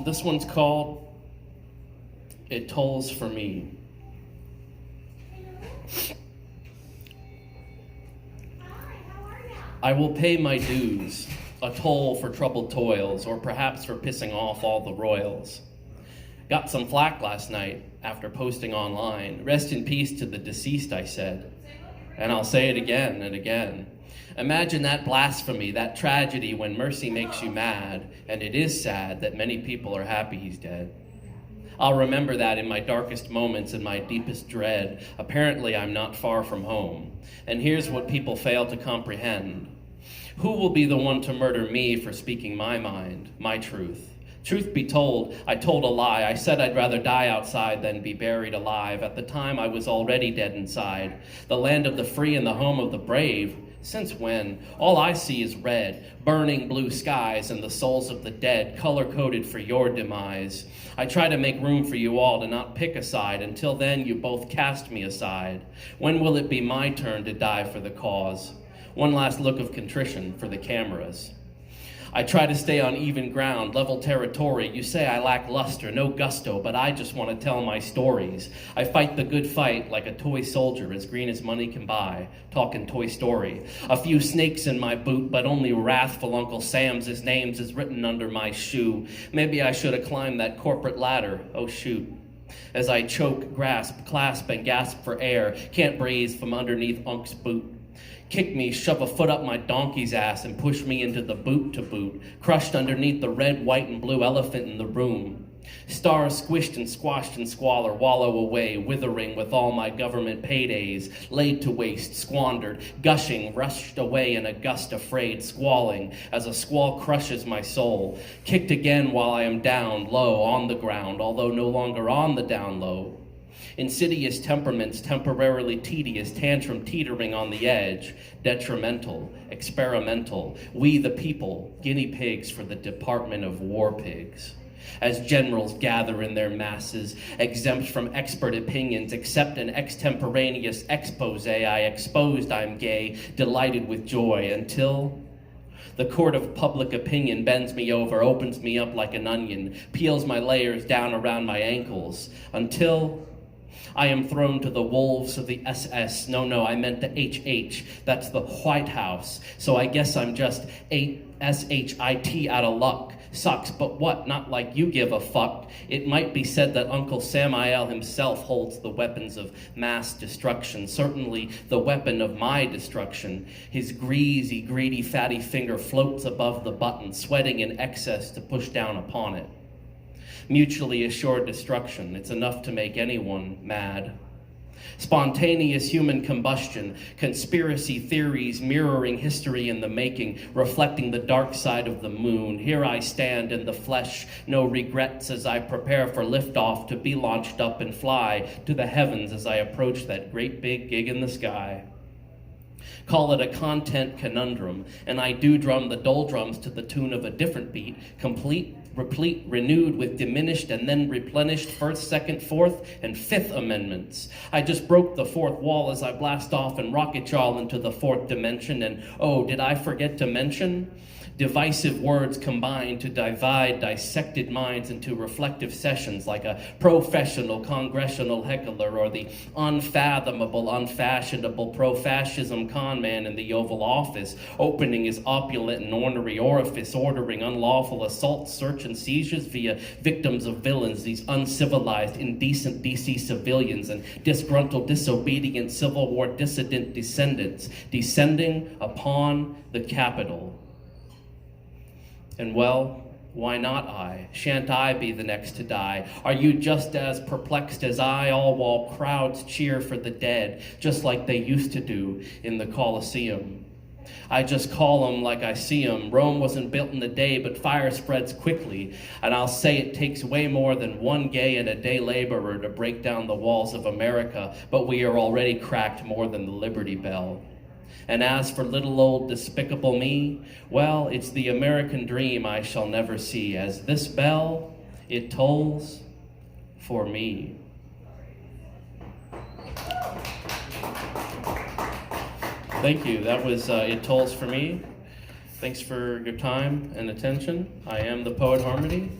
This one's called It Tolls for Me. I will pay my dues, a toll for troubled toils, or perhaps for pissing off all the royals. Got some flack last night after posting online. Rest in peace to the deceased, I said. And I'll say it again and again. Imagine that blasphemy, that tragedy when mercy makes you mad, and it is sad that many people are happy he's dead. I'll remember that in my darkest moments and my deepest dread. Apparently, I'm not far from home. And here's what people fail to comprehend. Who will be the one to murder me for speaking my mind, my truth? Truth be told, I told a lie. I said I'd rather die outside than be buried alive. At the time, I was already dead inside. The land of the free and the home of the brave. Since when? All I see is red, burning blue skies, and the souls of the dead, color-coded for your demise. I try to make room for you all to not pick a side. Until then, you both cast me aside. When will it be my turn to die for the cause? One last look of contrition for the cameras. I try to stay on even ground, level territory. You say I lack luster, no gusto, but I just want to tell my stories. I fight the good fight like a toy soldier, as green as money can buy, talking Toy Story. A few snakes in my boot, but only wrathful Uncle Sam's. His name's is written under my shoe. Maybe I should have climbed that corporate ladder. Oh, shoot. As I choke, grasp, clasp, and gasp for air, can't breathe from underneath Unc's boot. Kick me, shove a foot up my donkey's ass, and push me into the boot to boot, crushed underneath the red, white, and blue elephant in the room. Stars squished and squashed in squalor wallow away, withering with all my government paydays, laid to waste, squandered, gushing, rushed away in a gust afraid, squalling, as a squall crushes my soul, kicked again while I am down, low, on the ground, although no longer on the down low. Insidious temperaments, temporarily tedious, tantrum teetering on the edge, detrimental, experimental, we the people, guinea pigs for the Department of War pigs. As generals gather in their masses, exempt from expert opinions, except an extemporaneous expose, I exposed I'm gay, delighted with joy, until the court of public opinion bends me over, opens me up like an onion, peels my layers down around my ankles, until I am thrown to the wolves of the SS. No, I meant the HH. That's the White House. So I guess I'm just SHIT out of luck. Sucks, but what? Not like you give a fuck. It might be said that Uncle Samael himself holds the weapons of mass destruction, certainly the weapon of my destruction. His greasy, greedy, fatty finger floats above the button, sweating in excess to push down upon it. Mutually assured destruction, it's enough to make anyone mad. Spontaneous human combustion, conspiracy theories mirroring history in the making, reflecting the dark side of the moon. Here I stand in the flesh, no regrets as I prepare for liftoff to be launched up and fly to the heavens as I approach that great big gig in the sky. Call it a content conundrum, and I do drum the doldrums to the tune of a different beat, complete, replete, renewed with diminished and then replenished First, Second, Fourth, and Fifth Amendments. I just broke the fourth wall as I blast off and rocket y'all into the fourth dimension, and oh, did I forget to mention? Divisive words combine to divide dissected minds into reflective sessions like a professional congressional heckler or the unfathomable, unfashionable pro-fascism con man in the Oval Office, opening his opulent and ornery orifice, ordering unlawful assaults, search, and seizures via victims of villains, these uncivilized, indecent DC civilians and disgruntled, disobedient Civil War dissident descendants descending upon the Capitol. And well, why not I? Shan't I be the next to die? Are you just as perplexed as I, all while crowds cheer for the dead, just like they used to do in the Colosseum? I just call 'em like I see 'em. Rome wasn't built in a day, but fire spreads quickly. And I'll say it takes way more than one gay and a day laborer to break down the walls of America, but we are already cracked more than the Liberty Bell. And as for little old despicable me, well, it's the American dream I shall never see, as this bell, it tolls for me. Thank you. That was It Tolls for Me. Thanks for your time and attention. I am the Poet Harmony.